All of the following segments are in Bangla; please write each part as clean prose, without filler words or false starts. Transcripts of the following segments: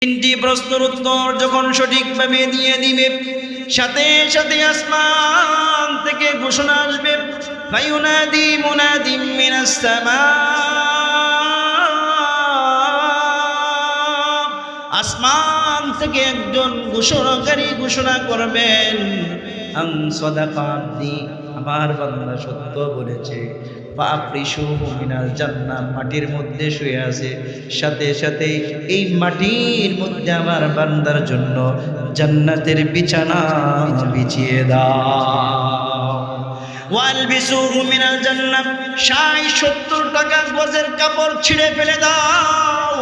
তিনটি প্রশ্নের উত্তর যখন সঠিকভাবে দিয়ে দিবে, সাথে সাথে আসমান থেকে ঘোষণা আসবে, ফায়ুনাদি মুনাদিম মিনাস সামা, আসমান থেকে একজন ঘোষণাকারী ঘোষণা করবেন, আন সাদাকা আবদি, আমার বান্দা সত্য বলেছে। ফাফরিশুহু মিনাল জান্নাহ, মাটির মধ্যে শুয়ে আছে, সাথে সাথে এই মাটির মধ্যে আমার বান্দার জন্য জান্নাতের বিছানা বিছিয়ে দাও। ওয়ালবিসুহু মিনাল জান্নাহ, ৬০-৭০ টাকা গজের কাপড় ছিঁড়ে ফেলে দাও,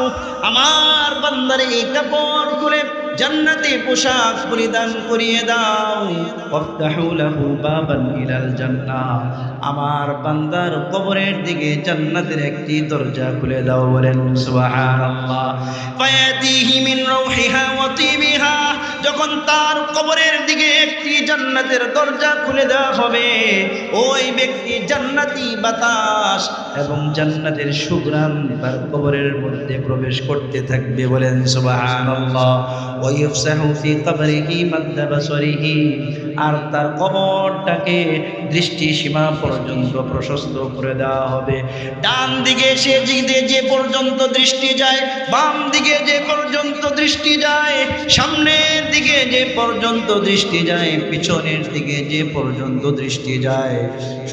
আমার বান্দার এই কাপড় খুলে জান্নাতি পোশাক পরিধান করিয়ে দাও। ওয়াফতাহু লাহু বাবান ইলাল জান্নাহ, আমার বান্দার কবরের দিকে জান্নাতের একটি দরজা খুলে দাও, বলেন সুবহানাল্লাহ। ফায়াতিহি মিন রাউহিহা ওয়া তিবিহা, যখন তার কবরের দিকে একটি জান্নাতের দরজা খুলে দেওয়া হবে, ওই ব্যক্তি জান্নাতি বাতাস এবং জান্নাতের সুঘ্রাণ তার কবরের মধ্যে প্রবেশ করতে থাকবে, বলেন সুবহানাল্লাহ। ওয়া ইফসাহু ফি কবরিহি মাদ্দা বাসরিহি, আর তার কবরটাকে দৃষ্টি সীমা পর্যন্ত প্রশস্ত করে দেওয়া হবে। ডান দিকে সে যে পর্যন্ত দৃষ্টি যায়, বাম দিকে যে পর্যন্ত দৃষ্টি যায়, সামনের দিকে যে পর্যন্ত দৃষ্টি যায়, পিছনের দিকে যে পর্যন্ত দৃষ্টি যায়,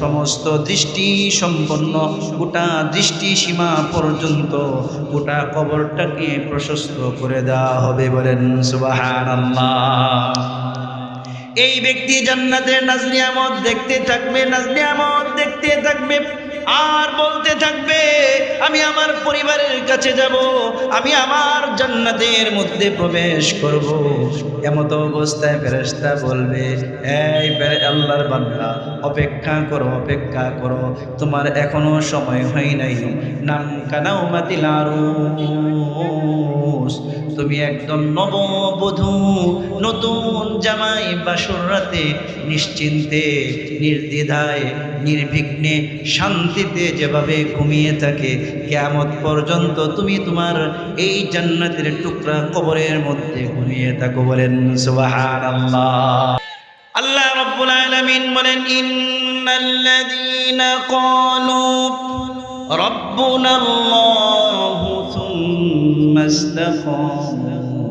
সমস্ত দৃষ্টি সম্পন্ন গোটা দৃষ্টি সীমা পর্যন্ত গোটা কবরটাকে প্রশস্ত করে দেওয়া হবে, বলেন সুবহানাল্লাহ। এই ব্যক্তি জান্নাতের নাজ নিয়ামত দেখতে থাকবে, নাজ নিয়ামত দেখতে থাকবে, আর বলতে থাকবে, আমি আমার পরিবারের কাছে যাব, আমি আমার জান্নাতের মধ্যে প্রবেশ করব। এমত অবস্থায় ফেরেশতা বলবে, এই আল্লাহর বান্দা, অপেক্ষা করো, অপেক্ষা করো, তোমার এখনো সময় হয় নাই। নাম কানাউমাতিল আরুস, তুমি একদম নববধূ, নতুন জামাই বাসর রাতে নিশ্চিন্তে, নির্দ্বিধায়, নির্বিঘ্নে, শান্তিতে যেভাবে ঘুমিয়ে থাকে, কিয়ামত পর্যন্ত তুমি তোমার এই জান্নাতের টুকরা কবরের মধ্যে ঘুমিয়ে থাকো, বলেন সুবহানাল্লাহ। আল্লাহ রাব্বুল আলামিন বলেন, ইন্নাল্লাযীনা ক্বালু রাব্বুনাল্লাহু সুম্মা ইসতাকামু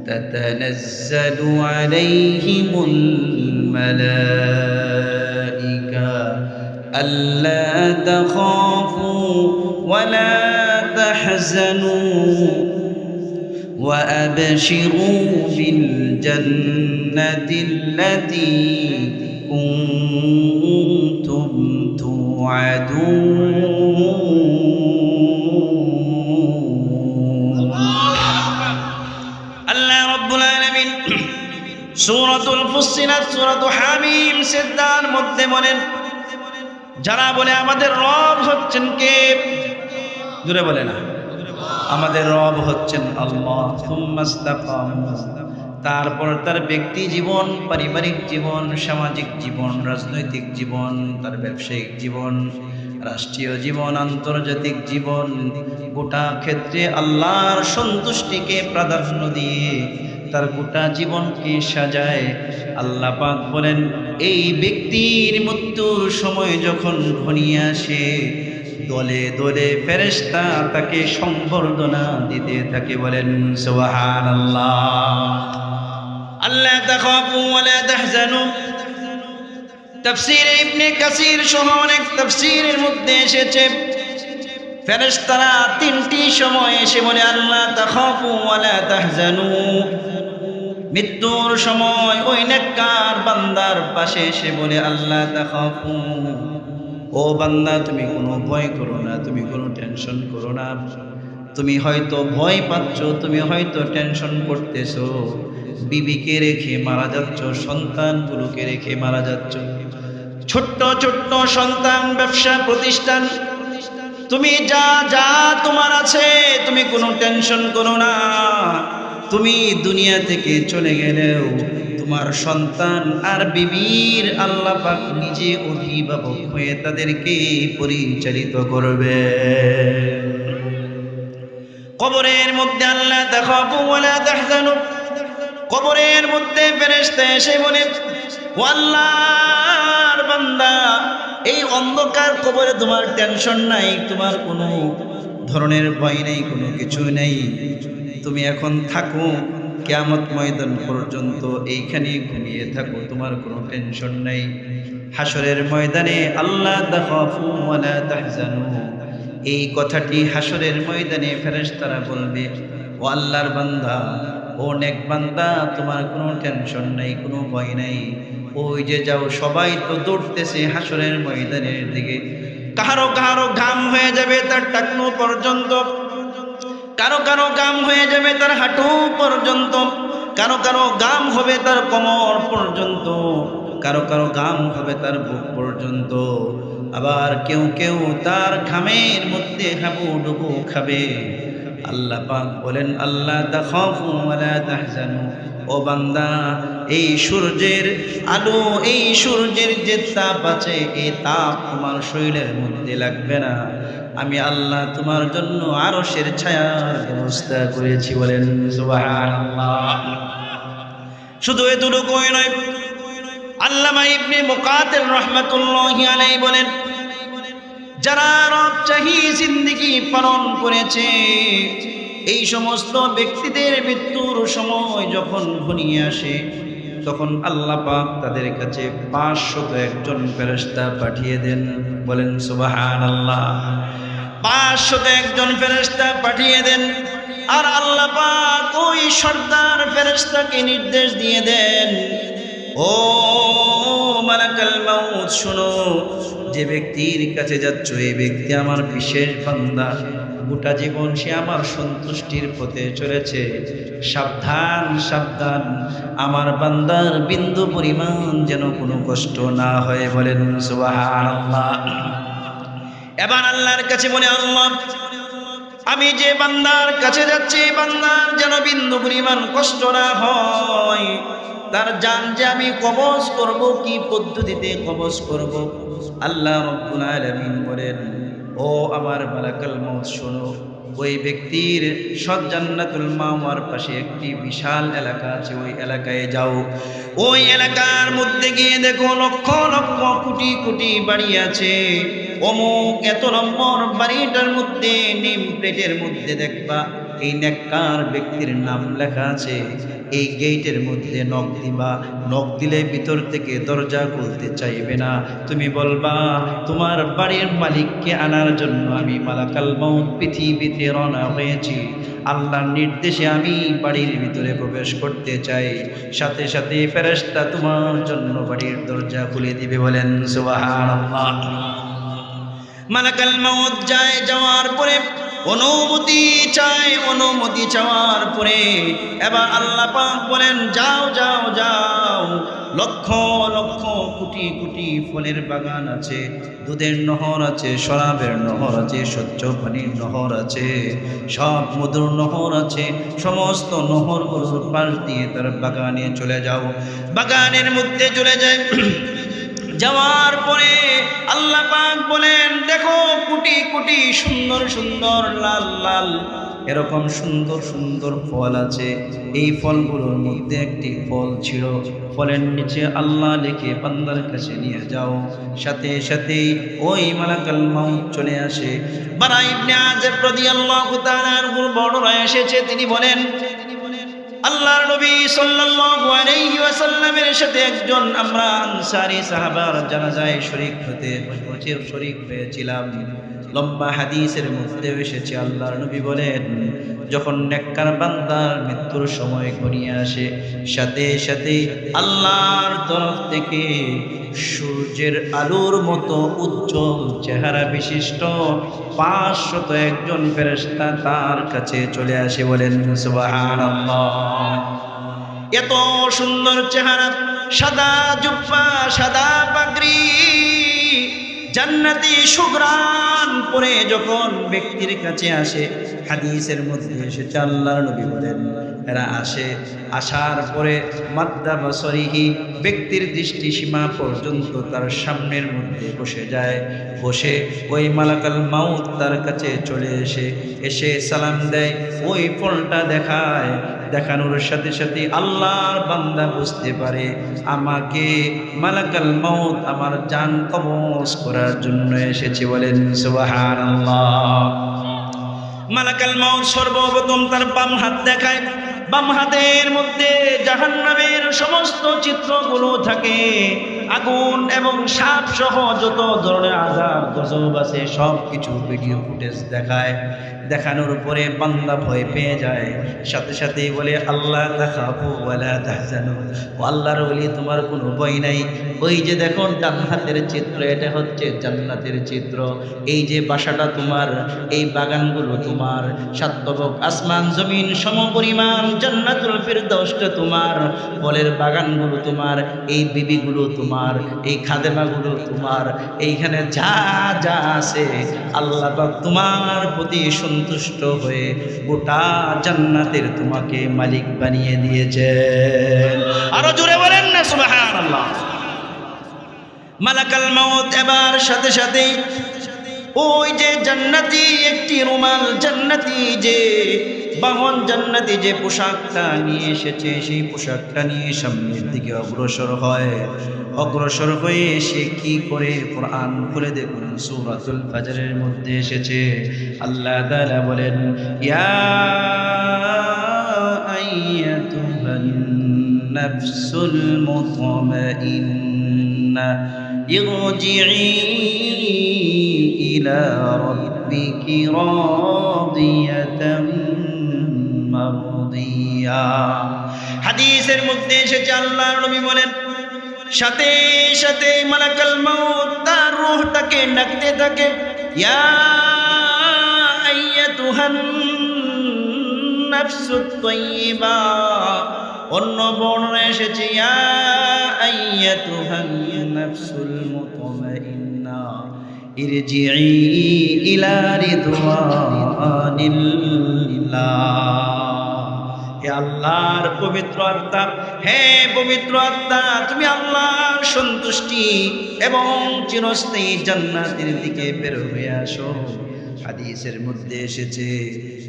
তাতানাজ্জালু আলাইহিমুল মালাইকা আল্লা তাখাফু ওয়া লা তাহজানু ওয়া আবশিরু বিল জান্নাতিল্লাতী কুনতুম তুআদুন। আল্লাহ রাব্বুল আলামিন সূরাতুল ফুসসিলাত, সূরাতুল হামিম সিজদার মধ্যে বলেন, যারা বলে আমাদের রব হচ্ছেন কে, জোরে বলে না, আমাদের রব হচ্ছেন আল্লাহ, সুম্মা ইসতাকামু, তারপর তার ব্যক্তি জীবন, পারিবারিক জীবন, সামাজিক জীবন, রাজনৈতিক জীবন, তার ব্যবসায়িক জীবন, রাষ্ট্রীয় জীবন, আন্তর্জাতিক জীবন, গোটা ক্ষেত্রে আল্লাহর সন্তুষ্টিকে প্রাধান্য দিয়ে তার গোটা জীবনকে সাজায়। আল্লাহ পাক বলেন, এই ব্যক্তির মৃত্যুর সময় যখন ঘনিয়ে আসে, দলে দলে ফেরেশতা তাকে সম্বর্ধনা দিতে থাকে, বলেন সুবহানাল্লাহ। আল্লা তাখাফু ওয়া লা তাহজানু, তাফসীর ইবনে কাসীর সহ অনেক তাফসীরের মধ্যে এসেছে, ফেরেশতারা তিনটি সময় এসে বলে, আল্লা তাখাফু ওয়া লা তাহজানু, মৃত্যুর সময় ওই নেককার বান্দার পাশে এসে বলে, আল্লা তাখাফু, ও বান্দা তুমি কোনো ভয় করো না, তুমি কোনো টেনশন করো না, তুমি হয়তো ভয় পাচ্ছ, তুমি হয়তো টেনশন করতেছো, বিবিকে রেখে মারা যাচ্ছ, সন্তানগুলোকে রেখে মারা যাচ্ছ, ছোট্ট ছোট্ট সন্তান, ব্যবসা প্রতিষ্ঠান, তুমি যা যা তোমার আছে, তুমি কোনো টেনশন করো না। তুমি দুনিয়া থেকে চলে গেলেও তোমার সন্তান আর বিবির আল্লাহ পাক নিজে অভিভাবক হয়ে তাদেরকে পরিচালিত করবে। কবরের মধ্যে আল্লাহ তাখাফু ওয়ালা তাহজানু, কবরের মধ্যে ফেরেশতা এসে বলে, ও আল্লাহর বান্দা, এই অন্ধকার কবরে তোমার টেনশন নাই, তোমার কোনো ধরনের ভয় নেই, কোনো কিছু নেই, তুমি এখন থাকো কিয়ামত ময়দান পর্যন্ত এইখানে ঘুমিয়ে থাকো, তোমার কোনো টেনশন নাই। হাসরের ময়দানে আল্লাহ তাখাফু ওয়ালা তাহজানু, এই কথাটি হাসরের ময়দানে ফেরেশতারা বলবে, ও আল্লাহর বান্দা, ও নেক বান্দা, তোমার কোনো টেনশন নাই, কোনো ভয় নাই। ওই যে যাও, সবাই তো দৌড়তেছে হাসরের ময়দানের দিকে। কারো কারো ঘাম হয়ে যাবে তার টাকনু পর্যন্ত, কারো কারো ঘাম হয়ে যাবে তার হাঁটু পর্যন্ত, কারো কারো ঘাম হবে তার কোমর পর্যন্ত, কারো কারো ঘাম হবে তার বুক পর্যন্ত। আবার কেউ কেউ তার ঘামের মধ্যে হাবুডুবু খাবে। আল্লাহ পাক বলেন, আল্লাহ তাখাফু ওয়ালা তাহজানু, ও বান্দা, এই সূর্যের আলো, এই সূর্যের যে তাপ আছে, এই তাপ তোমার শরীরের মধ্যে লাগবে না। আমি আল্লাহ তোমার জন্য আরশের ছায়ার ব্যবস্থা করেছি। বলেন সুবহানাল্লাহ। শুধু এতটুকুই নয়, আল্লামা ইবনে মুকাতিল রাহমাতুল্লাহি আলাইহি বলেন, যারা রব চাহি জিন্দেগি পালন করেছে, এই সমস্ত ব্যক্তিদের মৃত্যুর সময় যখন ঘনিয়ে আসে, তখন আল্লাহ পাক তাদের কাছে 501 ফেরেশতা পাঠিয়ে দেন। বলেন সুবহানাল্লাহ। 501 ফেরেশতা পাঠিয়ে দেন। আর আল্লাহ পাক ওই সর্দার ফেরেশতাকে নির্দেশ দিয়ে দেন, ও মালাকাল মাউত, শোনো, যে ব্যক্তির কাছে যাচ্ছ, এই ব্যক্তি আমার বিশেষ বান্দা, গোটা জীবন সে আমার সন্তুষ্টির পথে চলেছে। সাবধান সাবধান, আমার বান্দার বিন্দু পরিমাণ যেন কোনো কষ্ট না হয়। বলেন সুবহানাল্লাহ। এবার আল্লাহর কাছে বলে, আল্লাহ, আমি যে বান্দার কাছে যাচ্ছি, বান্দার যেন বিন্দু পরিমাণ কষ্ট না হয়, তার জান যে আমি কবজ করব, কি পদ্ধতিতে কবজ করব। আল্লাহ রাব্বুল আলামিন বলেন, ও আমার মালাকাল মাউত, শোনো, ওই ব্যক্তির সৎ জান্নাতুল মাওয়ার পাশে একটি বিশাল এলাকা আছে, ওই এলাকায় যাও। ওই এলাকার মধ্যে গিয়ে দেখো লক্ষ লক্ষ কোটি কোটি বাড়ি আছে। অমুক এত নম্বর বাড়িটার মধ্যে নিম প্লেটের মধ্যে দেখবা এই নেককার ব্যক্তির নাম লেখা আছে। এই গেটের মধ্যে নক দিবা, নক দিলে ভিতর থেকে দরজা খুলতে চাইবে না। তুমি বলবা, তোমার বাড়ির মালিককে আনার জন্য আমি মালাকাল মাউত পৃথিবীতে রওনা হয়েছি, আল্লাহর নির্দেশে আমি বাড়ির ভিতরে প্রবেশ করতে চাই। সাথে সাথে ফেরেশতা তোমার জন্য বাড়ির দরজা খুলে দিবে। বলেন সুবহানাল্লাহ। মালাকাল মাউত যায়, যাওয়ার পরে অনুমতি চায়, অনুমতি চাওয়ার পরে এবার আল্লাহ পাক বলেন, যাও যাও যাও। লক্ষ লক্ষ কোটি কোটি ফলের বাগান আছে, দুধের নহর আছে, শরাবের নহর আছে, স্বচ্ছ পানির নহর আছে, সব মধুর নহর আছে। সমস্ত নহরগুলোর পাশ দিয়ে তার বাগানে চলে যাও। বাগানের মধ্যে চলে যায়। যাওয়ার পরে আল্লাহ পাক বলেন, দেখো কোটি কোটি সুন্দর সুন্দর লাল লাল এরকম সুন্দর সুন্দর ফল আছে। এই ফলগুলোর মধ্যে একটি ফল ছিল, ফলের নিচে আল্লাহ লিখে বান্দার কাছে নিয়ে যাও। সাথে সাথে ওই মালাকাল মাউত চলে আসে। বারা ইবনে আযিব রাদিয়াল্লাহু তাআলা আনহুর বর্ণনা এসেছে, তিনি বলেন, আল্লাহর নবী সাল্লাল্লাহু আলাইহি ওয়াসাল্লামের সাথে একজন আমরা আনসারী সাহাবার জানাজায় শরীক হয়েছিলাম। লম্বা হাদিসের মধ্যে এসেছে, আল্লাহর নবী বলেন, যখন নেককার বান্দার মৃত্যুর সময় ঘনিয়ে আসে, সাথে সাথে আল্লাহর তরফ থেকে সূর্যের আলোর মতো উজ্জ্বল চেহারা বিশিষ্ট 501 ফেরেশতা তার কাছে চলে আসে। বলেন সুবহানাল্লাহ। এত সুন্দর চেহারা, সাদা জুব্বা, সাদা পাগড়ি, জান্নাতি সুঘ্রাণ পরে যখন ব্যক্তির কাছে আসে, হাদিসের মধ্যে এসেছে আল্লাহর নবী বলেন এরা আসার পরে মাদ্দা বাসরিহি ব্যক্তির দৃষ্টি সীমা পর্যন্ত তার সামনের মধ্যে বসে যায়। বসে ওই মালাকাল মাউত তার কাছে চলে এসে সালাম দেয়, ওই ফলটা দেখায়। দেখানোর সাথে সাথে আল্লাহর বান্দা বুঝতে পারে আমাকে মালাকাল মাউত আমার জান কবজ করার জন্য এসেছে। বলেন সুবহানাল্লাহ। মালাকাল মাউত সর্বপ্রথম তার বাম হাত দেখায়। বাম হাতের মধ্যে জাহান্নামের সমস্ত চিত্রগুলো থাকে, আগুন এবং সাপ সহ যত ধরনের আযাব গজব আছে সব কিছু ভিডিও ফুটেজ দেখায়। দেখানোর পরে বান্দা ভয় পেয়ে যায়, সাথে সাথেই বলে আল্লাহ তাখাফু ওয়ালা তাহজানু, ও আল্লাহর ওলি তোমার কোনো ভয় নাই। ওই যে দেখো জান্নাতের চিত্র, এটা হচ্ছে জান্নাতের চিত্র। এই যে বাসাটা তোমার, এই বাগানগুলো তোমার, সাতবক আসমান জমিন সমপরিমাণ জান্নাতুল ফিরদাউসটা তোমার, ফলের বাগানগুলো তোমার, এই বিবিগুলো তোমার, এই খাদেমাগুলো তোমার, এইখানে যা যা আছে আল্লাহ পাক তোমার প্রতি সন্তুষ্ট হয়ে গোটা জান্নাতের তোমাকে মালিক বানিয়ে দিয়েছেন। আরো জোরে বলেন না সুবহানাল্লাহ। মালাকাল মাউত এবার সাথে সাথে ওই যে জান্নাতি একটি রুমাল, জান্নাতি যে বাহন, জান্নাতি যে পোশাকটা নিয়ে এসেছে সেই পোশাকটা নিয়ে সামনের দিকে অগ্রসর হয়ে সে কি করে, কোরআন খুলে দেখুন সূরাতুল ফাজরের মধ্যে এসেছে আল্লাহ তাআলা বলেন ইয়া আইয়াতুহান নাফসুল মুতমাইন্না ইরজিই ইলা রাব্বিকি রাদিয়াতাম মারদিয়া। হাদিসের মধ্যে এসেছে আল্লাহর নবী বলেন সাথে সাথে মালাকাল মাউত তার রূহটাকে ডাকতে থাকে ইয়া আইয়াতুহান নাফসুত তাইয়্যিবা। অন্য বর্ণনায় এসেছে ইয়া আইয়াতুহান নাফসুল মুতমাইন্না ইরজিই ইলা রিদওয়ানিল্লাহ। হে আল্লাহর পবিত্র আত্মা, হে পবিত্র আত্মা, তুমি আল্লাহর সন্তুষ্টি এবং চিরস্থায়ী জান্নাতের দিকে বের হয়ে আসো। হাদিসের মধ্যে এসেছে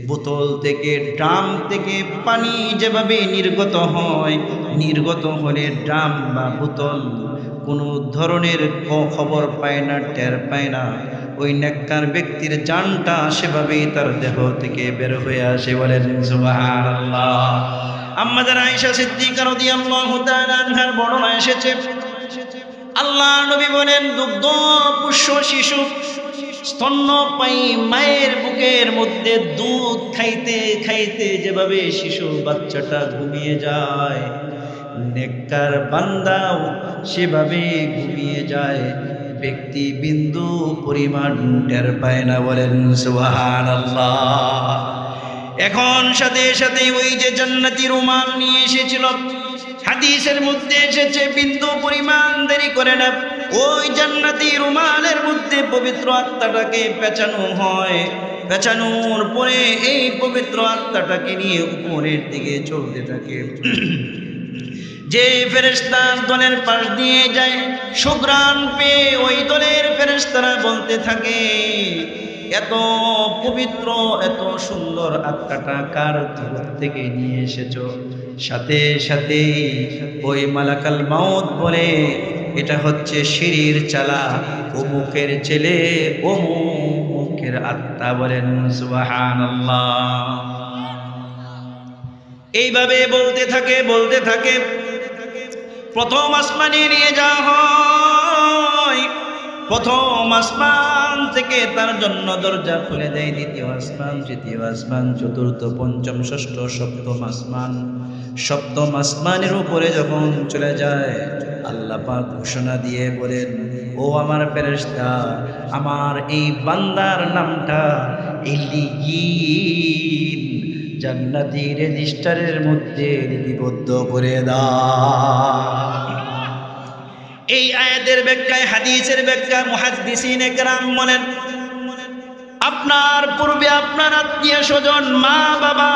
বোতল থেকে, ড্রাম থেকে পানি যেভাবে নির্গত হলে ড্রাম বা বোতল কোনো ধরনের খবর পায় না, টের পায় না, ওই নেককার ব্যক্তির জানটা সেভাবেই তার দেহ থেকে বের হয়ে আসে। বলেন সুবহানাল্লাহ। আম্মাজান আয়েশা সিদ্দিকা রাদিয়াল্লাহু তাআলা আনহার বর্ণনা এসেছে আল্লাহর নবী বলেন দুগ্ধ পুষ্য শিশু স্তন্যপায়ী মায়ের বুকের মধ্যে দুধ খাইতে খাইতে যেভাবে শিশু বাচ্চাটা ঘুমিয়ে যায়, নেককার বান্দাও সেভাবে ঘুমিয়ে যায়, ব্যক্তি বিন্দু পরিমাণ টের পায় না। বলেন সুবহানাল্লাহ। এখন সাথে সাথে ওই যে জান্নাতি রুমাল নিয়ে এসেছিল, হাদিসের মধ্যে এসেছে বিন্দু পরিমাণ দেরি করে না ওই জান্নাতি রুমালের মধ্যে পবিত্র আত্মাটাকে পেঁচানো হয়। পেঁচানোর পরে এই পবিত্র আত্মাটাকে নিয়ে উপরের দিকে চলতে থাকে। যে ফেরেশতার দলের পাশ দিয়ে যায়, সুঘ্রাণ পেয়ে ওই দলের ফেরেশতারা বলতে থাকে এত পবিত্র এত সুন্দর আত্মাটা কার জগৎ থেকে নিয়ে এসেছো? সাথে সাথে ওই মালাকাল মাউত বলে এটা হচ্ছে শিরির চালা অমুকের ছেলে অমুকের আত্মা। বলেন সুবহানাল্লাহ। এইভাবে বলতে থাকে প্রথম আসমানে নিয়ে যাওয়া হয়। প্রথম আসমান থেকে তার জন্য দরজা খুলে দেয় দ্বিতীয় আসমান, তৃতীয় আসমান, চতুর্থ, পঞ্চম, ষষ্ঠ, সপ্তম আসমান। সপ্তম আসমানের উপরে যখন চলে যায় আল্লাহ পাক ঘোষণা দিয়ে বলেন ও আমার ফেরেশতা, আমার এই বান্দার নামটা ইল্লিয়িন জান্নাতি রেজিস্টারের মধ্যে লিপিবদ্ধ করে দাও। এই আয়াতের ব্যাখ্যায়, হাদিসের ব্যাখ্যা মুহাদ্দিসিনে কেরাম বলেন, আপনার পূর্বে আপনার আত্মীয় স্বজন, মা বাবা,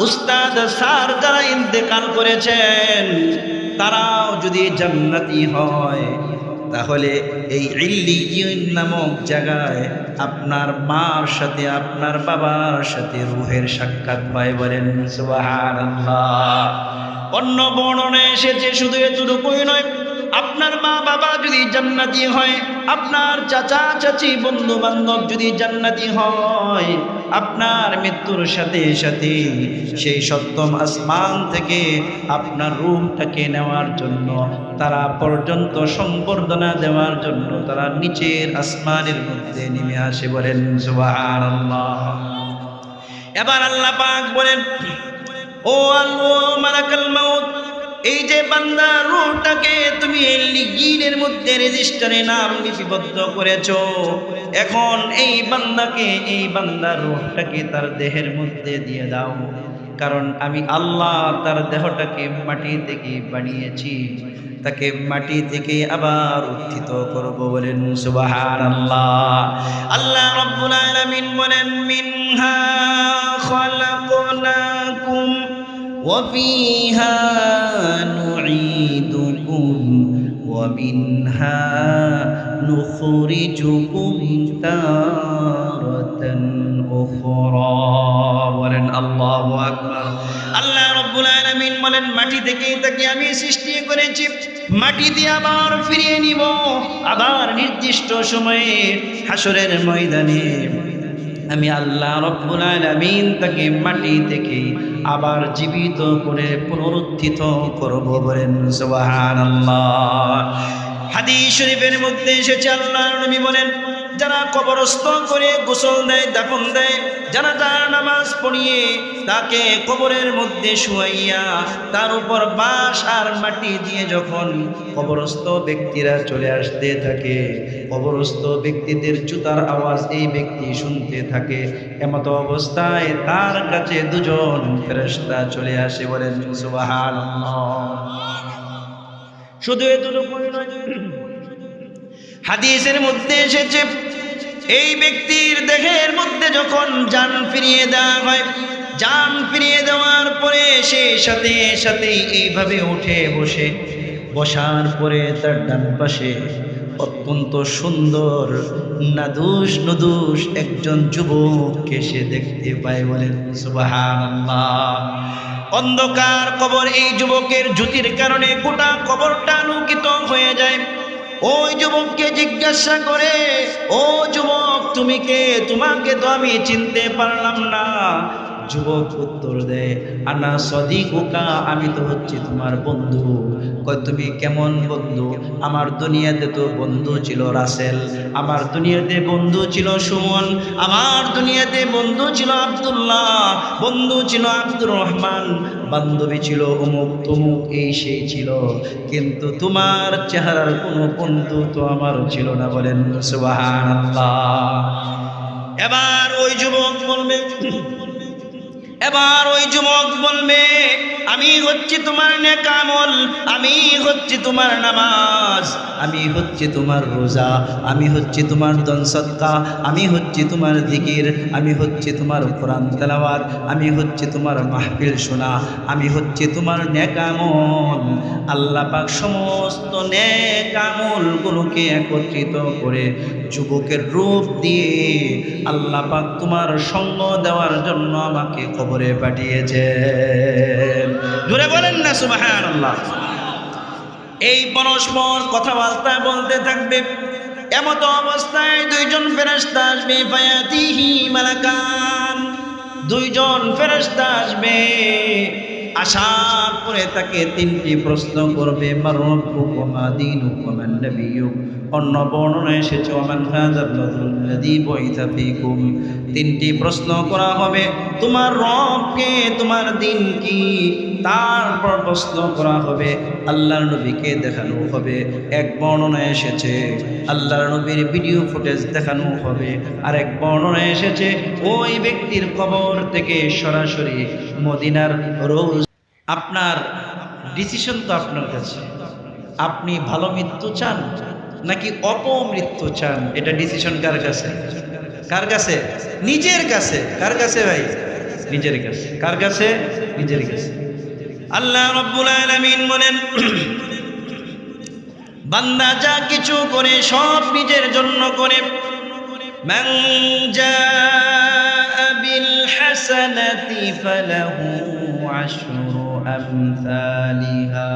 উস্তাদ স্যার যারা ইন্তেকাল করেছেন, তারাও যদি জান্নাতি হয়, তাহলে এই ইল্লিয়িন নামক জায়গায় আপনার মার সাথে আপনার বাবার সাথে রূহের সাক্ষাৎ হয়। বলেন সুবহানাল্লাহ। অন্য বর্ণনায় এসেছে শুধু এতটুকুই নয়, আপনার মা বাবা যদি জান্নাতি হয়, আপনার চাচা চাচি বন্ধু বান্ধব যদি জান্নাতি হয়, আপনার মৃত্যুর সাথে সাথে সেই সপ্তম আসমান থেকে আপনার রূহটাকে নেওয়ার জন্য, তারা পর্যন্ত সম্বর্ধনা দেওয়ার জন্য তারা নিচের আসমানের মধ্যে নেমে আসে। বলেন সুবহানাল্লাহ। এবার আল্লাহ পাক বলেন, ও আল্লাহ মালাকাল মাউত, এই যে বান্দা রূহটাকে তুমি লিগিনের মধ্যে রেজিস্টারে নাম লিপিবদ্ধ করেছো, এখন এই বান্দাকে, এই বান্দার রূহটাকে তার দেহের মধ্যে দিয়ে দাও, কারণ আমি আল্লাহ তার দেহটাকে মাটি থেকে বানিয়েছি, তাকে মাটি থেকে আবার উত্থিত করব। বলেন সুবহানাল্লাহ। আল্লাহ রাব্বুল আলামিন বলেন, মিনহা খালাকনাকুম وفيها نعيدكم ومنها نخرجكم تارة أخرى। বলেন আল্লাহু আকবার। আল্লাহ রাব্বুল আলামিন বলেন, মাটি থেকে তাকে আমি সৃষ্টি করেছি, মাটি দিয়ে আবার ফিরিয়ে নিব, আবার নির্দিষ্ট সময়ে হাসরের ময়দানে আমি আল্লাহ রাব্বুল আলামিন তাকে মাটি থেকে আবার জীবিত করে পুনরুত্থিত করব। বলেন সুবহানাল্লাহ। হাদিস শরীফের মধ্যে এসেছে, আল্লাহর নবী বলেন, যারা কবরস্থ করে গোসল দেয়, দাফন দেয়, জানাজা নামাজ পড়িয়ে তাকে কবরের মধ্যে শুয়াইয়া তার উপর বাঁশ আর মাটি দিয়ে যখন কবরস্থ ব্যক্তিরা চলে আসতে থাকে, কবরস্থ ব্যক্তিদের জুতার আওয়াজ এই ব্যক্তি শুনতে থাকে, এমত অবস্থায় তার কাছে দুজন ফেরেশতা চলে আসে। বলেন সুবহানাল্লাহ। শুধু এতটুকুই নয়, হাদিসের মধ্যে এসেছে, এই ব্যক্তির দেহের মধ্যে যখন জান ফিরিয়ে দেওয়া হয়, জান ফিরিয়ে দেওয়ার পরে সে সাথে সাথে এইভাবে উঠে বসে, বসার পরে তার ডান পাশে অত্যন্ত সুন্দর নাদুস নদুস একজন যুবককে সে দেখতে পায়। বলেন সুবহানাল্লাহ। অন্ধকার কবর, এই যুবকের জ্যোতির কারণে গোটা কবরটা আলোকিত হয়ে যায়। ওই যুবককে জিজ্ঞাসা করে, ও যুবক তুমি কে? তোমাকে তো আমি চিনতে পারলাম না। যুবক উত্তর দেয়, আনা সদিকুকা, আমি তো হচ্ছি তোমার বন্ধু। কয় তুমি কেমন বন্ধু? আমার দুনিয়াতে তো বন্ধু ছিল রাসেল, আমার দুনিয়াতে বন্ধু ছিল সুমন, আমার দুনিয়াতে বন্ধু ছিল আব্দুল্লাহ, বন্ধু ছিল আব্দুর রহমান, বান্ধবী ছিল অমুক তমুক, এই সেই ছিল, কিন্তু তোমার চেহারার কোনো বন্ধু তো আমার ছিল না। বলেন সুবহানাল্লাহ। এবার ওই যুবক বলবে, আমি হচ্ছি তোমার নেক আমল, আমি হচ্ছি তোমার নামাজ, আমি হচ্ছি তোমার রোজা, আমি হচ্ছি তোমার দান সদকা, আমি হচ্ছি তোমার জিকির, আমি হচ্ছি তোমার কোরআন তেলাওয়াত, আমি হচ্ছি তোমার মাহফিল শোনা, আমি হচ্ছি তোমার নেক আমল। আল্লাহ পাক সমস্ত নেক আমলগুলোকে একত্রিত করে যুবকের রূপ দিয়ে আল্লাহ পাক তোমার সঙ্গ দেওয়ার জন্য আমাকে কবরে পাঠিয়েছেন। জোরে বলেন না সুবহানাল্লাহ। এই পরস্পর কথাবার্তা বলতে থাকবে, এমত অবস্থায় দুইজন ফেরেশতা আসবে, ফায়াতিহি মালাকান, দুইজন ফেরেশতা আসবে, আসার পরে তাকে তিনটি প্রশ্ন করবে, মার রাব্বুকা মা দীনুকা মান নাবিয়্যুক। অন্য বর্ণনায় এসেছে ওমান হাযাল লাযী বুইসা ফীকুম। তিনটি প্রশ্ন করা হবে, তোমার রবকে, তোমার দিন কি। তারপর প্রশ্ন করা হবে, আল্লাহর নবীকে দেখানো হবে। এক বর্ণনায় এসেছে আল্লাহর নবীর ভিডিও ফুটেজ দেখানো হবে, আর এক বর্ণনায় এসেছে ওই ব্যক্তির কবর থেকে সরাসরি মদিনার রোজ। আপনার ডিসিশন তো আপনার কাছে, আপনি ভালো মৃত্যু চান নাকি অপমৃত্যু চান? এটা ডিসিশন কার কাছে? কার কাছে? নিজের কাছে। কার কাছে ভাই? নিজের কাছে। কার কাছে? নিজের কাছে। আল্লাহ রাব্বুল আলামিন বলেন, বান্দা যা কিছু করে সব নিজের জন্য করে। মান জাআ বিল হাসানাতি ফালাহু আশরু আমসালিহা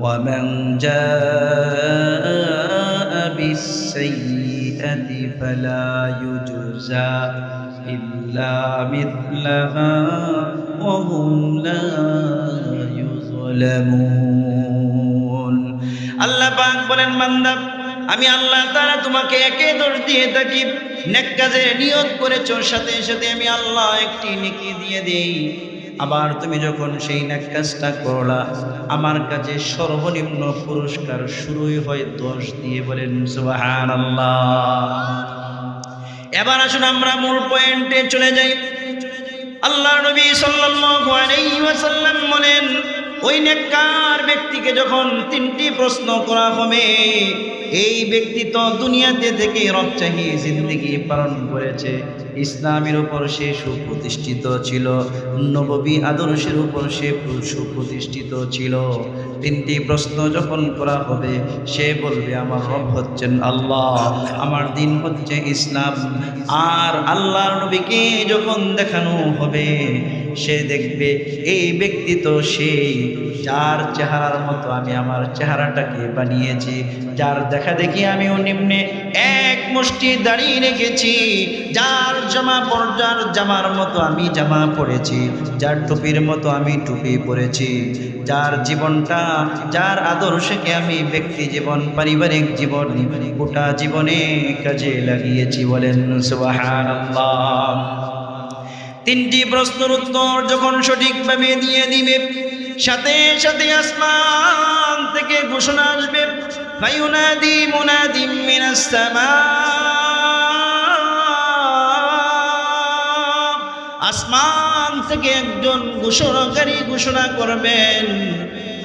ওয়া মান জাআ বিস সাইয়্যাতি ফালা ইউজজা ইল্লা মিথলাহা ওয়া হুম লা ইউযলামুন। আল্লাহ পাক বলেন, বান্দা আমি আল্লাহ তাআলা তোমাকে একে দোষ দিয়ে থাকি। নেক কাজে নিয়ত করেছো, সাথে সাথে আমি আল্লাহ একটি নেকি দিয়ে দেই। আবার তুমি যখন সেই নেক কাজটা করলা, আমার কাছে সর্বনিম্ন পুরস্কার শুরুই হয় 10 দিয়ে। বলেন সুবহানাল্লাহ। এবার আসুন আমরা মূল পয়েন্টে চলে যাই। আল্লাহ নবী সাল্লাল্লাহু আলাইহি ওয়াসাল্লাম বলেন, ওই নেককার ব্যক্তিকে যখন 3টি প্রশ্ন করা হবে, এই ব্যক্তি তো দুনিয়াতে থেকে রবচাহি জিন্দেগি পালন করেছে, ইসলামের উপর সে সুপ্রতিষ্ঠিত ছিল, নববী আদর্শের উপর সে সুপ্রতিষ্ঠিত ছিল। 3টি প্রশ্ন যখন করা হবে, সে বলবে আমার রব হচ্ছেন আল্লাহ, আমার দিন হচ্ছে ইসলাম। আর আল্লাহর নবীকে যখন দেখানো হবে, সে দেখবে এই ব্যক্তি তো সেই যার চেহারার মতো আমি আমার চেহারাটাকে বানিয়েছি, যার দেখা দেখি আমিও নিম্নে এক মুষ্টি দাঁড়িয়ে রেখেছি, যার যার জামার মতো আমি জামা পরেছি, যার টুপির মতো আমি টুপি পরেছি, যার জীবনটা যার আদর্শকে আমি ব্যক্তি জীবন পারিবারিক জীবন গোটা জীবনে কাজে লাগিয়েছি। বলেন সুবহানাল্লাহ। 3টি প্রশ্নের উত্তর যখন সঠিকভাবে দিয়ে দিবে, সাথে সাথে আসমান থেকে ঘোষণা আসবে, ফায়ুনাদি মুনাদিম মিনাস সামা। আসমান থেকে একজন ঘোষণাকারী ঘোষণা করবেন,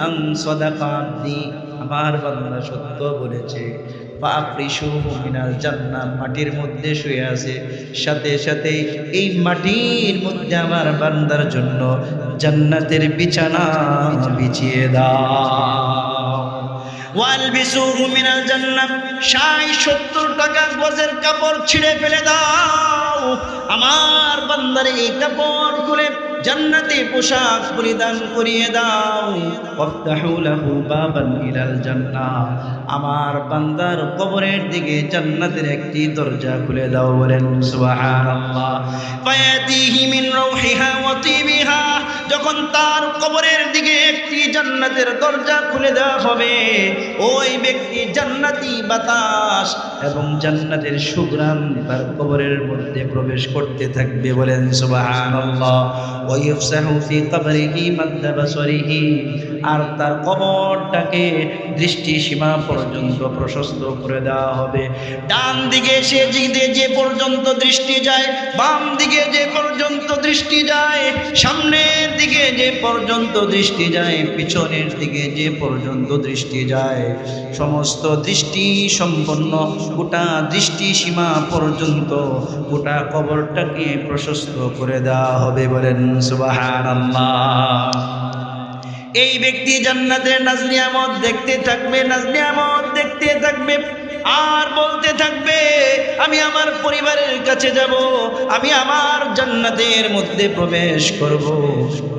আন সাদাকা আবদি, আমার বান্দা সত্য বলেছে। ফাফরিশুহু মিনাল জান্নাহ, মাটির মধ্যে শুয়ে আছে, সাথে সাথে এই মাটির মধ্যে আমার বান্দার জন্য জান্নাতের বিছানা বিছিয়ে দাও। ওয়ালবিসুহু মিনাল জান্নাহ, 60-70 টাকা গজের কাপড় ছিঁড়ে ফেলে দাও, আমার বান্দার এই কাপড় খুলে জান্নাতি পোশাক পরিধান করিয়ে দাও। ওয়াফতাহু লাহু বাবান ইলাল জান্নাহ, আমার বান্দার কবরের দিকে জান্নাতের একটি দরজা খুলে দাও। বলেন সুবহানাল্লাহ। ফায়াতিহি মিন রাউহিহা ওয়া তিবিহা, যখন তার কবরের দিকে একটি জান্নাতের দরজা খুলে দেওয়া হবে, ওই ব্যক্তি জান্নাতি বাতাস এবং জান্নাতের সুঘ্রাণ তার কবরের মধ্যে প্রবেশ করতে থাকবে। বলেন সুবহানাল্লাহ। ওয়া ইফসাহু ফি কবরিহি মাদ্দা বাসরিহি, আর তার কবরটাকে দৃষ্টি সীমা পর্যন্ত প্রশস্ত করে দেওয়া হবে। ডান দিকে যে পর্যন্ত দৃষ্টি যায়, বাম দিকে যে পর্যন্ত দৃষ্টি যায়, সামনের দিকে যে পর্যন্ত দৃষ্টি যায়, পিছনের দিকে যে পর্যন্ত দৃষ্টি যায়, সমস্ত দৃষ্টি সম্পন্ন গোটা দৃষ্টি সীমা পর্যন্ত গোটা কবরটাকে প্রশস্ত করে দেওয়া হবে। বলেন সুবহানাল্লাহ। এই ব্যক্তি জান্নাতের নাজনিয়ামত দেখতে থাকবে, নাজনিয়ামত দেখতে থাকবে, আর বলতে থাকবে আমি আমার পরিবারের কাছে যাব, আমি আমার জান্নাতের মধ্যে প্রবেশ করব।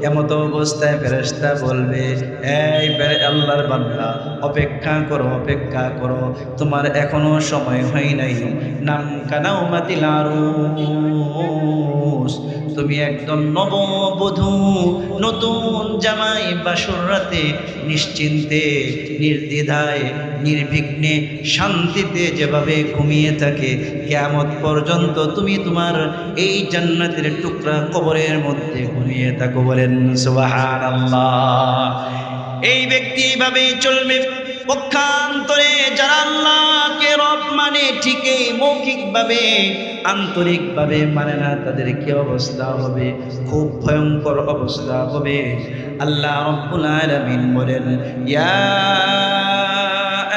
এমত অবস্থায় ফেরেশতা বলবে, এই আল্লাহর বান্দা, অপেক্ষা করো, অপেক্ষা করো, তোমার এখনো সময় হয় নাই। নাম কানাউমাতিল আরুস, তুমি একদম নববধূ, নতুন জামাই বাসর রাতে নিশ্চিন্তে নির্দ্বিধায় নির্বিঘ্নে শান্তিতে যেভাবে ঘুমিয়ে থাকে, কিয়ামত পর্যন্ত তুমি তোমার এই জান্নাতের টুকরা কবরের মধ্যে ঘুমিয়ে থাকো। বলেন সুবহানাল্লাহ। এই ব্যক্তি এইভাবেই চলবে। পক্ষান্তরে যারা আল্লাহকে রব মানে ঠিকই মৌখিকভাবে আন্তরিকভাবে মানে না, তাদের কি অবস্থা হবে? খুব ভয়ঙ্কর অবস্থা হবে। আল্লাহ রাব্বুল আলামিন বলেন, ইয়া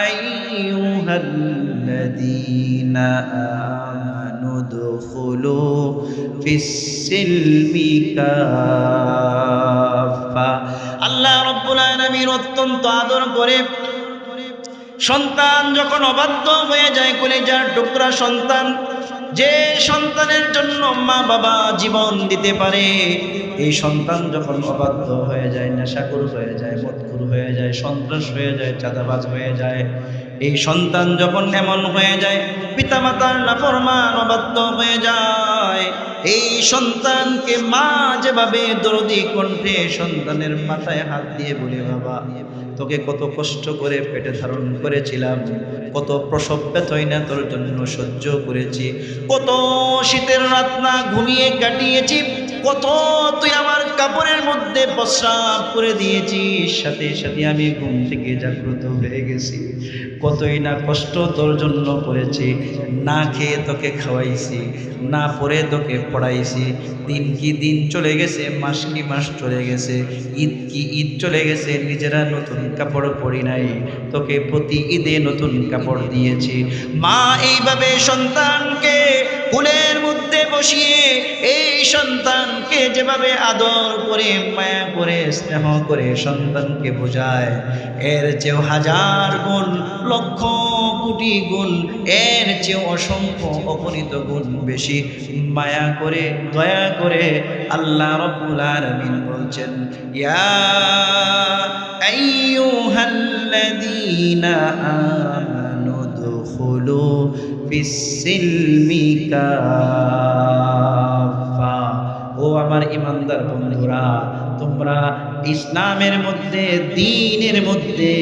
আইয়ুহাল্লাযীনা আমানু দুখুলু ফিস-সিলমি কাফা। আল্লাহ রাব্বুল আলামিন অত্যন্ত আদর করে সন্তান যখন অবাধ্য হয়ে যায়, কলিজার টুকরা সন্তান, যে সন্তানের জন্য মা বাবা জীবন দিতে পারে, এই সন্তান যখন অবাধ্য হয়ে যায়, নেশাখোর হয়ে যায়, মদখোর হয়ে যায়, সন্ত্রাস হয়ে যায়, চাঁদাবাজ হয়ে যায়, এই সন্তান যখন এমন হয়ে যায়, পিতামাতার নাফরমান অবাধ্য হয়ে যায়, এই সন্তানকে মা যেভাবে দরদি কণ্ঠে সন্তানের মাথায় হাত দিয়ে বলে, বাবা তোকে কত কষ্ট করে পেটে ধারণ করেছিলাম, কত প্রসব বেদনা তোর জন্য সহ্য করেছি, কত শীতের রাত না ঘুমিয়ে কাটিয়েছি, কত তুই আমার কাপড়ের মধ্যে প্রস্রাব করে দিয়েছিস, সাথে সাথে আমি ঘুম থেকে জাগ্রত হয়ে গেছি, কতই না কষ্ট তোর জন্য করেছি, না খেয়ে তোকে খাওয়াইছি, না পরে তোকে পড়াইছি, দিন কি দিন চলে গেছে, মাস কি মাস চলে গেছে, ঈদ কি ঈদ চলে গেছে, নিজেরা নতুন কাপড় পরি নাই, তোকে প্রতি ঈদে নতুন কাপড় দিয়েছি। মা এইভাবে সন্তানকে কোলের মধ্যে বসিয়ে এই সন্তানকে যেভাবে আদর করে, মায়া করে, স্নেহ করে সন্তানকে বোঝায়, এর চেয়েও হাজার গুণ, লক্ষ কোটি গুণ, এর চেয়েও অসংখ্য অগণিত গুণ বেশি মায়া করে, দয়া করে আল্লাহ রাব্বুল আলামিন বলছেন, ইয়া আইয়ুহাল্লাযীনা আমানু দুখুলু ফিস-সিলমি কাফা। ও আমার ঈমানদার বন্ধুরা, তোমরা ইসলামের মধ্যে, দ্বীনের মধ্যে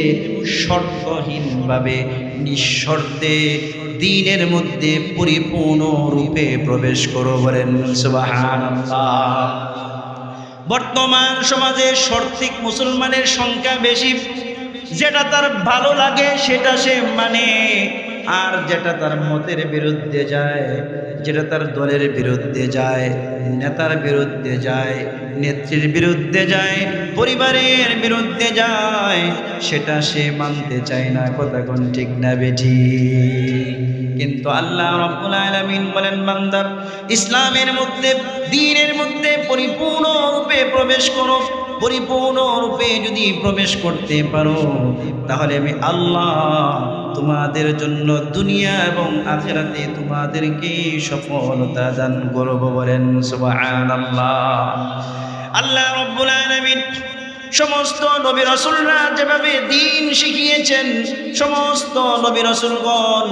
শর্তহীনভাবে, নিঃশর্তে দ্বীনের মধ্যে পরিপূর্ণ রূপে প্রবেশ করো, বলেন সুবহানাল্লাহ। বর্তমান সমাজে শর্তিক মুসলমানের সংখ্যা বেশি, যেটা তার ভালো লাগে সেটা সে মানে, আর যেটা তার মতের বিরুদ্ধে যায়, যেটা তার দলের বিরুদ্ধে যায়, নেতার বিরুদ্ধে যায়, নেত্রীর বিরুদ্ধে যায়, পরিবারের বিরুদ্ধে যায়, সেটা সে মানতে চায় না। কথা কোন ঠিক না বেঠি? কিন্তু আল্লাহ রাব্বুল আলামিন বলেন, বান্দা ইসলামের মধ্যে, দ্বীনের মধ্যে পরিপূর্ণ রূপে প্রবেশ করো। পরিপূর্ণ রূপে যদি প্রবেশ করতে পারো, তাহলে আমি আল্লাহ তোমাদের জন্য দুনিয়া এবং আখিরাতে তোমাদেরকে সফলতা দান করব, বলেন সুবহানাল্লাহ। আল্লাহ রাব্বুল আলামিন সমস্ত নবী রাসূলরা যেভাবে দ্বীন শিখিয়েছেন, সমস্ত নবী রাসূলগণ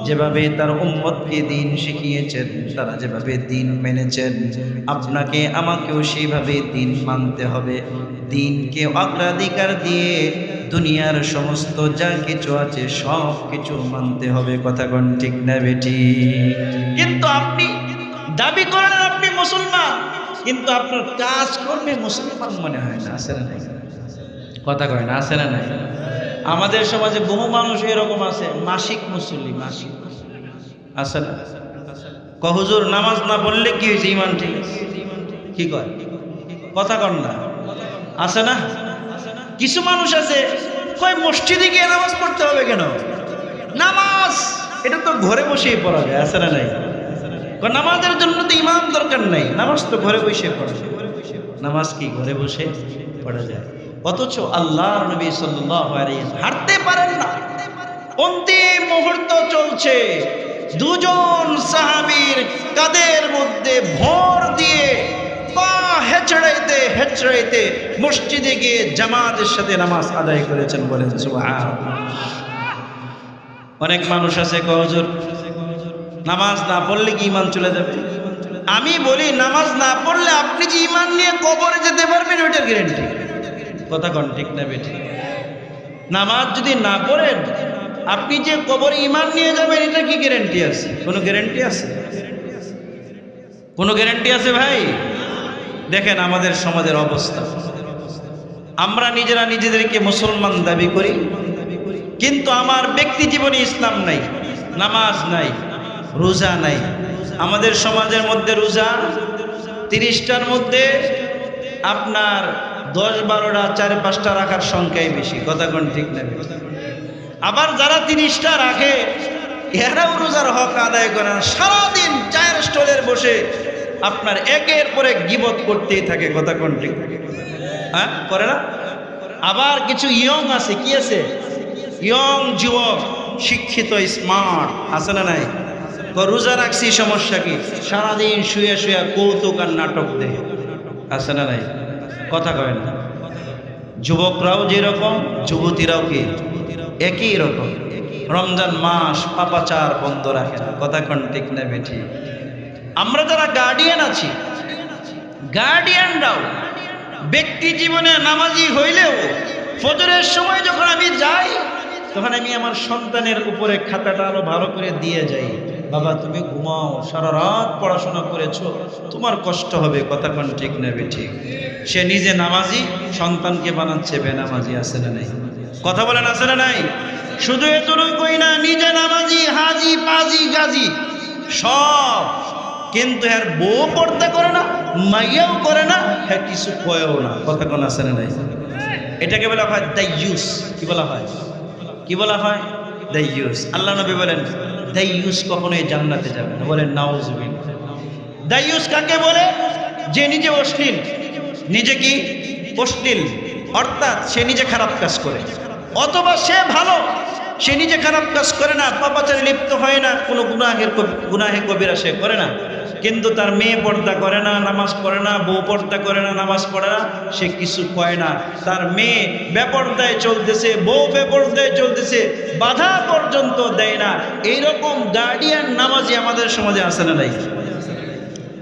যেভাবে তার উম্মতকে দ্বীন শিখিয়েছেন, তারা যেভাবে দ্বীন মেনেছেন, আপনাকে আমাকেও সেইভাবে দ্বীন মানতে হবে। দ্বীনকে অগ্রাধিকার দিয়ে দুনিয়ার সমস্ত যা কিছু আছে সব কিছু মানতে হবে। কথা কোন ঠিক না বেটি? কিন্তু আপনি দাবি করেন আপনি মুসলমান, কিন্তু আপনার কাজ করবে মুসলমান মনে হয় না। আছে না নাই? কথা কয় না, আছে না নাই? আমাদের সমাজে বহু মানুষ এরকম আছে, মাসিক মুসল্লি, মাসিক আছে না? হুজুর নামাজ না পড়লে কি হয়েছে, ইমান ঠিক আছে? কি কয়? কথা কন না, আছে না? কিছু মানুষ আছে কয় মসজিদে গিয়ে নামাজ পড়তে হবে কেন? নামাজ এটা তো ঘরে বসেই পড়া যায়। আছে না নাই? নামাজের জন্য তো ইমাম দরকার নাই, নামাজ তো ঘরে বসে পড়া যায়। নামাজ কি ঘরে বসে পড়া যায়? অথচ আল্লাহর নবী সাল্লাল্লাহু আলাইহি ওয়াসাল্লাম হাঁটতে পারেন না, অন্তিম মুহূর্ত চলছে, দুজন সাহাবীর কাঁধের মধ্যে ভর দিয়ে পা হেঁচড়াইতে হেঁচড়াইতে মসজিদে গিয়ে জামাতের সাথে নামাজ আদায় করেছেন, বলেন সুবহানাল্লাহ। অনেক মানুষ আছে কয় হুজুর নামাজ না পড়লে কি ঈমান চলে যাবে? আমি বলি নামাজ না পড়লে আপনি যে ঈমান নিয়ে কবরে যেতে পারবেন ওইটার গ্যারান্টি। কথা কোন ঠিক না বেঠিক? নামাজ যদি না পড়েন আপনি যে কবরে ঈমান নিয়ে যাবেন, এটা কি গ্যারান্টি আছে? কোনো গ্যারান্টি আছে? কোনো গ্যারান্টি আছে ভাই? দেখেন আমাদের সমাজের অবস্থা, আমরা নিজেরা নিজেদেরকে মুসলমান দাবি করি, কিন্তু আমার ব্যক্তি জীবনে ইসলাম নাই, নামাজ নাই, রোজা নাই। আমাদের সমাজের মধ্যে রোজা 30টার মধ্যে আপনার 10-12টা 4-5টা রাখার সংখ্যাই বেশি। কথা কোন ঠিক না? আবার যারা 30টা রাখে এরাও রোজার হক আদায় করে না, সারাদিন চায়ের স্টলের বসে আপনার একের পর এক গীবত করতেই থাকে। কথা কোন ঠিক? হ্যাঁ, করে না? আবার কিছু ইয়ং আছে, কি আছে? ইয়ং যুবক, শিক্ষিত, স্মার্ট আছে না নাই? রোজা রাখছি, সমস্যা কি? সারাদিন শুয়ে শুয়ে কৌতুক আর নাটক দেয়, আছে না নাই? কথা কয় না? যুবকরাও যেরকম, যুবতীরাও কি একই রকম। রমজান মাস পাপাচার বন্ধ রাখে না। কথা কোন ঠিক না বেঠি? আমরা যারা গার্ডিয়ান আছি, গার্ডিয়ানরাও ব্যক্তি জীবনে নামাজি হইলেও ফজরের সময় যখন আমি যাই, তখন আমি আমার সন্তানের উপরে খাতাটা আরো ভালো করে দিয়ে যাই। বাবা তুমি ঘুমাও, সারা রাত পড়াশোনা করেছো, তোমার কষ্ট হবে। কথা কোন ঠিক না বেঠি? সে নিজে নামাজি, সন্তানকে বানাচ্ছে বেনামাজি, আছে না নাই? কথা বলেন, আছে না নাই? শুধু এতটুকুই না, নিজে নামাজি, হাজি, পাজি, গাজি সব, কিন্তু এর বউ পর্দা করে না, মাইয়াও করে না, হ্যাঁ কিছু কয়েও না। কথা কোন আছে না নাই? এটাকে বলা হয় দাইয়ুস। কি বলা হয়? কি বলা হয়? দাইয়ুস। আল্লাহ নবী বলেন দাইয়ুস কখনোই জান্নাতে যাবে না। বলেন নাউজুবিল্লাহ। দাইয়ুস কাকে বলে? যে নিজে অশ্লীল, নিজে কি অশ্লীল, অর্থাৎ সে নিজে খারাপ কাজ করে, অথবা সে ভালো, সে নিজে খারাপ কাজ করে না, পাপাচারে লিপ্ত হয় না, কোনো গুনাহে কবিরা সে করে না, কিন্তু তার মেয়ে পর্দা করে না, নামাজ পড়ে না, বউ পর্দা করে না, নামাজ পড়ে না, সে কিছু কয় না। তার মেয়ে বেপর্দায় চলতেছে, বউ বেপর্দায় চলতেছে, বাধা পর্যন্ত দেয় না। এইরকম গার্ডিয়ান নামাজি আমাদের সমাজে আছে না নাই?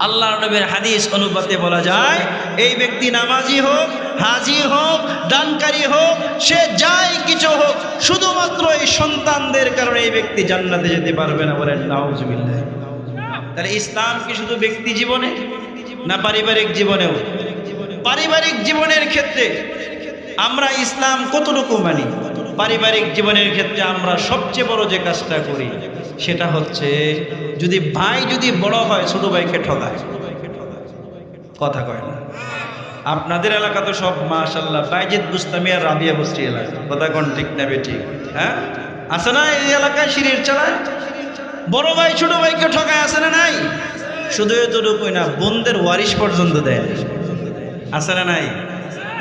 আল্লাহর নবীর হাদিস অনুপাতে বলা যায়, এই ব্যক্তি নামাজি হোক, হাজি হোক, দানকারী হোক, সে যাই কিছু হোক, শুধুমাত্র এই সন্তানদের কারণে এই ব্যক্তি জান্নাতে যেতে পারবে না। বলেন নাউজুবিল্লাহ। তাহলে ইসলাম কি শুধু ব্যক্তি জীবনে না পারিবারিক জীবনেও? পারিবারিক জীবনের ক্ষেত্রে আমরা ইসলাম কতটুকু মানি? পারিবারিক জীবনের ক্ষেত্রে আমরা সবচেয়ে বড় যে কাজটা করি সেটা হচ্ছে, যদি ভাই যদি বড় হয় ছোট ভাইকে ঠকায়। কথা কয় না? আপনাদের এলাকা তো সব মাশাআল্লাহ বাইজিদ বুস্তামি আর রাবিয়া বুস্তি এলাকা। কথা কোন ঠিক না বেঠিক? হ্যাঁ, আছে না এই এলাকায় শিরির চালায়? বড় ভাই ছোট ভাইকে ঠকায়, আছে না নাই? শুধু এতটুকুই না, বোনদের ওয়ারিশ পর্যন্ত দেয়, আছে না নাই?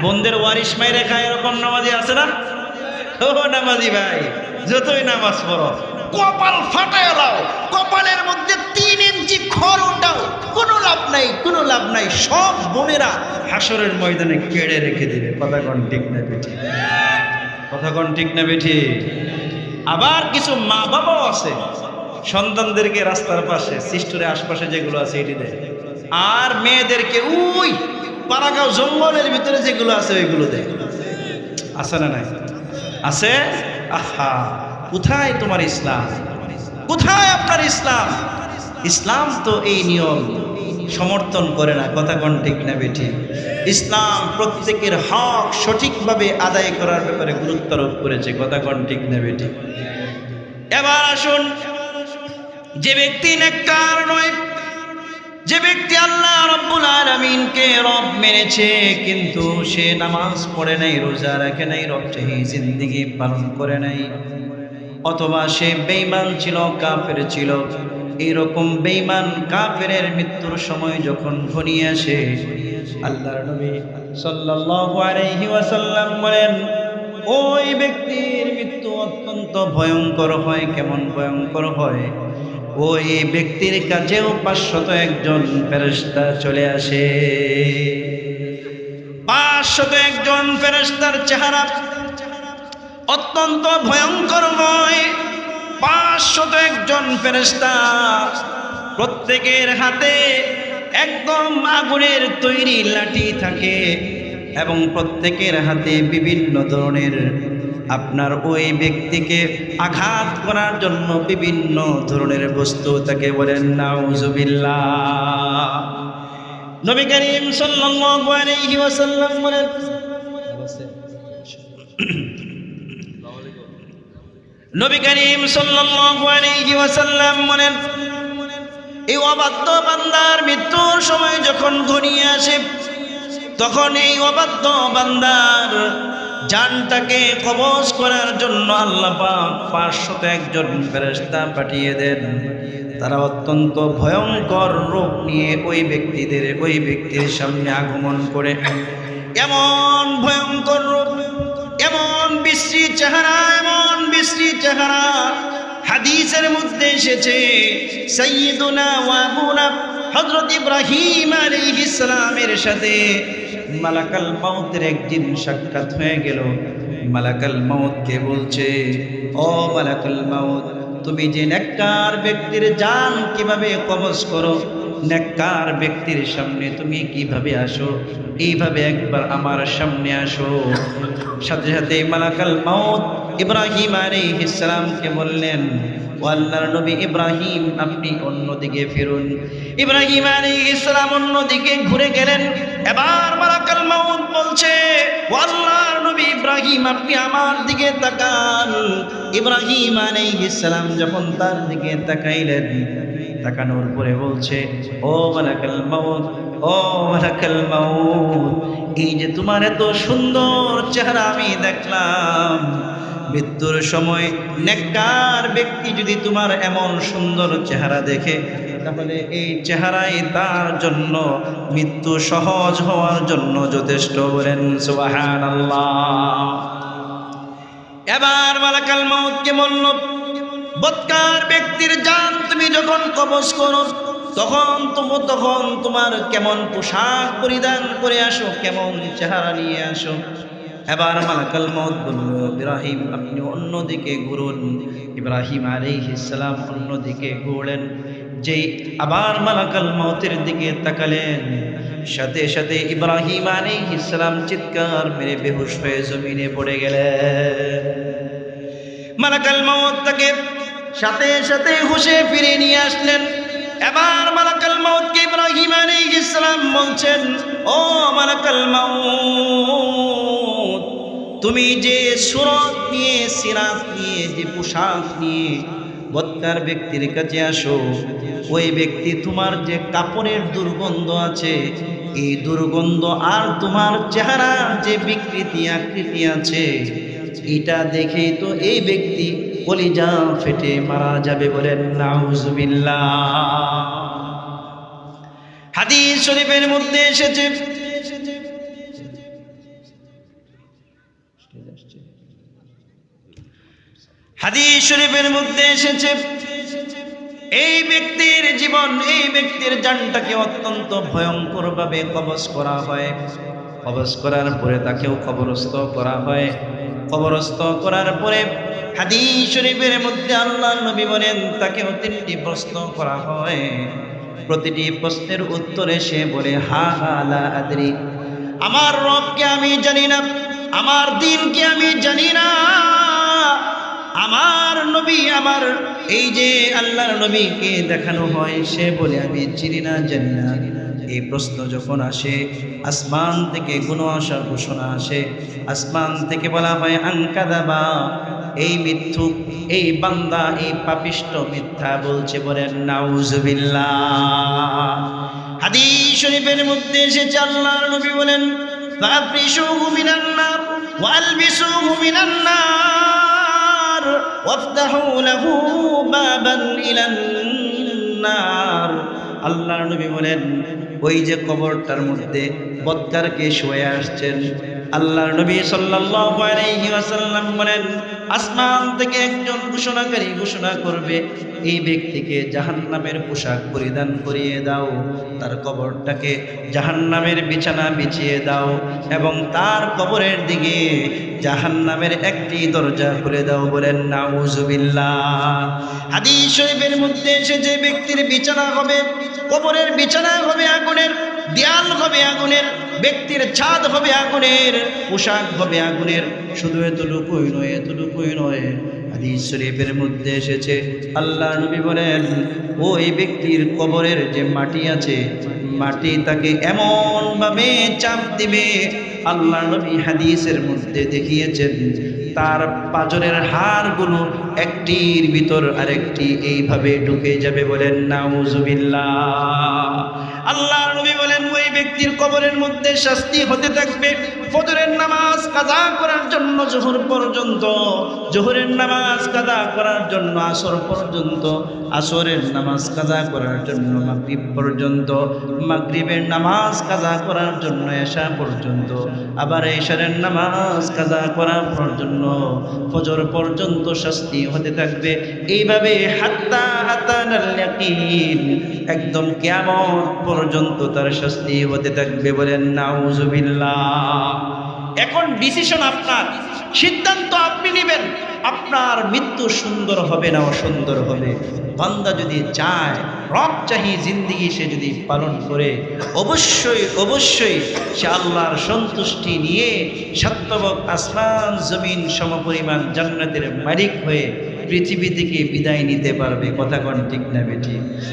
বোনদের ওয়ারিশ মাইরে খায়, এরকম নামাজি আছে না? ও নামাজি ভাই, যতই নামাজ পড়ো কপাল ফাটায় লাও, কপালের মধ্যে 3 ইঞ্চি খড় উঠাও, কোনো লাভ নাই, কোনো লাভ নাই। সব বোনেরা হাসরের ময়দানে কেড়ে রেখে দিবে। কথা কোন ঠিক না বেঠি? কথা কোন ঠিক না বেঠি? আবার কিছু মা বাবাও আছে, সন্তানদেরকে রাস্তার পাশে, সিস্টুরের আশপাশে যেগুলো আছে এটি দেয়, আর মেয়েদেরকে ওই পাড়াগাঁও জঙ্গলের ভিতরে যেগুলো আছে ওইগুলো দেয়। আছে না নাই? আছে। আহা, কোথায় তোমার ইসলাম? কোথায় আপনার ইসলাম? ইসলাম তো এই নিয়ম সমর্থন করে না। কথা কোন ঠিক না বেঠি? ইসলাম প্রত্যেকের হক সঠিকভাবে আদায় করার ব্যাপারে গুরুত্ব আরোপ করেছে। কথা কোন ঠিক না বেঠি? এবার আসুন, যে ব্যক্তি নেককার নয়, যে ব্যক্তি আল্লাহ রাব্বুল আলামিনকে রব মেনেছে কিন্তু সে নামাজ পড়ে নাই, রোজা রাখে নাই, রবচাহি জিন্দেগি পালন করে নাই, অথবা সে বেঈমান ছিল, কাফের ছিল, এইরকম বেঈমান কাফেরের মৃত্যুর সময় যখন ঘনিয়ে আসে, আল্লাহর নবী সাল্লাল্লাহু আলাইহি ওয়াসাল্লাম বলেন, ওই ব্যক্তির মৃত্যু অত্যন্ত ভয়ঙ্কর হয়। কেমন ভয়ঙ্কর হয়? ওই ব্যক্তির কাছেও 501 ফেরেশতা চলে আসে। 501 ফেরেশতার চেহারা অত্যন্ত ভয়ঙ্কর হয়। 501 ফেরেশতা, প্রত্যেকের হাতে একদম আগুনের তৈরি লাঠি থাকে এবং প্রত্যেকের হাতে বিভিন্ন ধরনের আপনার ওই ব্যক্তিকে আঘাত করার জন্য বিভিন্ন ধরনের বস্তু থাকে। বলেন নাউজুবিল্লাহ। নবী করিম সাল্লাল্লাহু আলাইহি ওয়াসাল্লাম বলেন, নবী করিম সাল্লাল্লাহু আলাইহি ওয়াসাল্লাম বলেন, এই অবাধ্য বান্দার মৃত্যুর সময় যখন ঘনিয়ে আসে, তখন এই অবাধ্য বান্দার জানটাকে কবজ করার জন্য আল্লাহ পাক 501 ফেরেশতা পাঠিয়ে দেন। তারা অত্যন্ত ভয়ঙ্কর রূপ নিয়ে ওই ব্যক্তির সামনে আগমন করে। এমন ভয়ঙ্কর রূপ, এমন বিশ্রী চেহারা হাদিসের মধ্যে এসেছে সাইয়্যিদুনা ওয়া আবুনা হযরত ইব্রাহিম আলাইহিস সালামের সাথে মালাকাল মাউতের একদিন সাক্ষাৎ হয়ে গেল। মালাকাল মাউতকে বলছে, ও মালাকাল মাউত, তুমি যে নেককার ব্যক্তির জান কিভাবে কবজ করো, নেককার ব্যক্তির সামনে তুমি কিভাবে আসো, এইভাবে একবার আমার সামনে আসো। সাথে সাথে মালাকাল মাউত ইব্রাহিম আলাইহিস সালামকে বললেন, ও আল্লাহর নবী ইব্রাহিম, আপনি অন্যদিকে ফিরুন। ইব্রাহিম আলাইহিস সালাম অন্যদিকে ঘুরে গেলেন। এবার মালাকাল মাউত বলছে, ও আল্লাহর নবী ইব্রাহিম, আপনি আমার দিকে তাকান। ইব্রাহিম আলাইহিস সালাম যখন তার দিকে তাকাইলেন, তাকানোর পরে বলছে, ও মালাকাল মাউত, ও মালাকাল মাউত, এই যে তোমার এত সুন্দর চেহারা আমি দেখলাম, মৃত্যুর সময় নেককার ব্যক্তি যদি তোমার এমন সুন্দর চেহারা দেখে, তাহলে এই চেহারাই তার জন্য মৃত্যু সহজ হওয়ার জন্য যথেষ্ট। বলেন সুবহানাল্লাহ। এবার মালাকাল মাউতকে বলল, বৎকার ব্যক্তির জান তুমি যখন কবজ করো, তখন তোমার কেমন পোশাক পরিধান করে আসো, কেমন চেহারা নিয়ে আসো। এবার মালাকাল মাউত বলল, ইব্রাহিম আপনি অন্যদিকে ঘুরুন। ইব্রাহিম আলাইহিস সালাম অন্যদিকে ঘুরলেন। যেই আবার মালাকাল মাউতের দিকে তাকালেন, সাথে সাথে ইব্রাহিম আলাইহিস সালাম চিৎকার মেরে বেহুশ হয়ে জমিনে পড়ে গেলেন। মালাকাল মাউত তাকে সাথে সাথে হুঁশে ফিরে নিয়ে আসলেন। এবার মালাকাল মাউতকে ইব্রাহিম আলাইহিস সালাম বলছেন, ও মালাকাল মাউত, তুমি যে সুরত নিয়ে, সিরাত নিয়ে, যে পোশাক নিয়ে বৎকার ব্যক্তির কাছে আসো, ওই ব্যক্তি তোমার যে কাপড়ের দুর্গন্ধ আছে, এই দুর্গন্ধ আর তোমার চেহারার যে বিকৃতি আকৃতি আছে, এটা দেখেই তো এই ব্যক্তি কলিজা ফেটে মারা যাবে। বলেন নাউজুবিল্লাহ। হাদিস শরীফের মধ্যে এসেছে, হাদিস শরীফের মধ্যে এসেছে এই ব্যক্তির জীবন, এই ব্যক্তির জানটাকে অত্যন্ত ভয়ঙ্কর ভাবে কবজ করা হয়। কবজ করার পরে তাকেও কবরস্থ করা হয়। কবরস্থ করার পরে হাদিস শরীফের মধ্যে আল্লাহর নবী বলেন, তাকেও 3টি প্রশ্ন করা হয়। প্রতিটি প্রশ্নের উত্তরে সে বলে, হা হা লা আদরি, আমার রবকে আমি জানি না, আমার দিনকে আমি জানি না, আমার নবী, আমার এই যে আল্লাহর নবীকে দেখানো হয়, সে বলে আমি চিনি না, জানি না। এই প্রশ্ন যখন আসে, আসমান থেকে কোনো আসার ঘোষণা আসে, আসমান থেকে বলা হয় আনকাদাবা, এই মিথ্যুক, এই বান্দা, এই পাপিষ্ট মিথ্যা বলছে। বলেন নাউজুবিল্লাহ। হাদিস শরীফের মধ্যে এসেছে আল্লাহর নবী বলেন, ফাফরিশুহু মিনান নার ওয়ালবিসুহু মিনান নার ওয়াফতাহু লাহু বাবান ইলান নার। আল্লাহর নবী বলেন, ওই যে কবরটার মধ্যে বৎকারকে শুয়ে আসছেন, আল্লাহর নবী সাল্লাল্লাহু আলাইহি ওয়াসাল্লাম বলেন, আসমান থেকে একজন ঘোষণাকারী ঘোষণা করবে, এই ব্যক্তিকে জাহান্নামের পোশাক পরিধান করিয়ে দাও, তার কবরটাকে জাহান্নামের বিছানা বিছিয়ে দাও, এবং তার কবরের দিকে জাহান্নামের একটি দরজা খুলে দাও। বলেন নাউজুবিল্লাহ। হাদিস শরীফের মধ্যে এসে যে ব্যক্তির বিছানা হবে, কবরের বিছানা হবে আগুনের, দেয়াল হবে আগুনের, ব্যক্তির ছাদ হবে আগুনের, পোশাক হবে আগুনের। শুধু এতটুকুই নয়, হাদিস শরীফের মধ্যে এসেছে আল্লাহর নবী বলেন, ওই ব্যক্তির কবরের যে মাটি আছে, মাটি তাকে এমন ভাবে চাপ দিবে, আল্লাহর নবী হাদিসের মধ্যে দেখিয়েছেন, তার পাজরের হাড়গুলো একটির ভিতর আরেকটি এইভাবে ঢুকে যাবে। বলেন নাউজুবিল্লাহ। আল্লাহর নবী বলেন, ওই ব্যক্তির কবরের মধ্যে শাস্তি হতে থাকবে। ফজরের নামাজ কাজা করার জন্য জোহর পর্যন্ত, জোহরের নামাজ কাজা করার জন্য আসর পর্যন্ত, আসরের নামাজ কাজা করার জন্য মাগরিব পর্যন্ত, মাগরিবের নামাজ কাজা করার জন্য এশা পর্যন্ত, আবার এশারের নামাজ কাজা করার জন্য ফজর পর্যন্ত শাস্তি হতে থাকবে। এইভাবে হাত্তা আতানাল ইয়াকিন, একদম কিয়ামত পর্যন্ত তার শাস্তি হতে থাকবে। বলেন নাউজুবিল্লাহ। এখন ডিসিশন আপনার, সিদ্ধান্ত আপনি নেবেন, আপনার মৃত্যু সুন্দর হবে না অসুন্দর হবে। বান্দা যদি চায়, রব চাহি জিন্দিগি সে যদি পালন করে, অবশ্যই অবশ্যই সে আল্লাহর সন্তুষ্টি নিয়ে সাত্তবক আসমান জমিন সমপরিমাণ জান্নাতের মালিক হয়ে পৃথিবী থেকে বিদায় নিতে পারবে। কথা কোন ঠিক না বেঠিক?